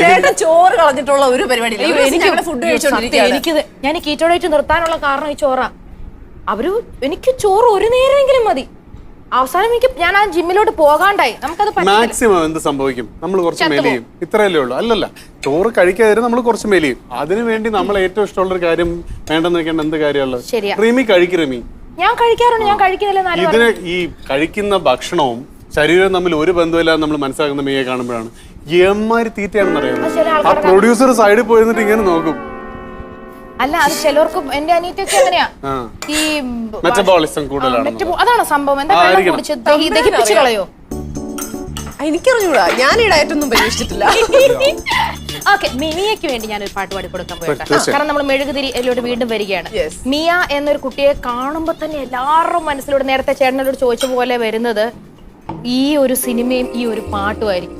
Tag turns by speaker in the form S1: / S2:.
S1: ചേട്ടൻ ചോറ് കളഞ്ഞിട്ടുള്ള ഒരു പരിപാടി ഫുഡ് കഴിച്ചോണ്ടിരിക്കുകയാണ്.
S2: ഞാൻ ഈ കീറ്റോ ഡയറ്റ് നിർത്താനുള്ള കാരണം ഈ ചോറാ. എനിക്ക് ചോറ് ഒരു നേരമെങ്കിലും മതി. അവസാനം ഞാൻ ആ ജിമ്മിലോട്ട് പോകാണ്ടായി. നമുക്കത്
S3: മാക്സിമം എന്ത് സംഭവിക്കും, നമ്മൾ കുറച്ച് മെലിയും, ഇത്രയല്ലേ ഉള്ളൂ. അല്ലല്ല, ചോറ് കഴിക്കാതെ നമ്മൾ കുറച്ച് മെലിയും. അതിനുവേണ്ടി നമ്മൾ ഏറ്റവും ഇഷ്ടമുള്ള ഒരു കാര്യം വേണ്ടെന്ന് വെക്കേണ്ട എന്ത് കാര്യമുള്ളത്? റിമി റിമി
S2: ഞാൻ കഴിക്കാറുണ്ട്, ഞാൻ കഴിക്കുന്നില്ല.
S3: ഇതിന് ഈ കഴിക്കുന്ന ഭക്ഷണവും ശരീരവും തമ്മിൽ ഒരു ബന്ധമില്ലാതെ നമ്മൾ മനസ്സിലാക്കുന്ന മീയെ കാണുമ്പോഴാണ് എമ്മാരി തീറ്റയാണെന്ന് അറിയാം. ആ പ്രൊഡ്യൂസർ സൈഡിൽ പോയിരുന്നിട്ട് ഇങ്ങനെ നോക്കും.
S2: അല്ല, അത് ചിലർക്കും എന്റെ അനിയത്തൊക്കെ എങ്ങനെയാ ഈ
S3: മെറ്റബോളിസം കൂടുതലാണ്.
S2: അതാണ് സംഭവം. എന്താ ദഹിപ്പിച്ച് കളയോ?
S1: എനിക്കറിഞ്ഞൂടാ, ഞാൻ ഈ ഡയറ്റ് ഒന്നും പരീക്ഷിച്ചിട്ടില്ല.
S2: ഓക്കെ, മിയയ്ക്ക് വേണ്ടി ഞാനൊരു പാട്ട് പാടി കൊടുക്കാൻ പോയിട്ടാ. കാരണം നമ്മൾ മെഴുകുതിരിയിലോട്ട് വീണ്ടും വരികയാണ്. മിയ എന്നൊരു കുട്ടിയെ കാണുമ്പോ തന്നെ എല്ലാവരും മനസ്സിലൂടെ, നേരത്തെ ചേട്ടനോട് ചോദിച്ച പോലെ വരുന്നത് ഈ ഒരു സിനിമയും ഈ ഒരു പാട്ടുമായിരിക്കും.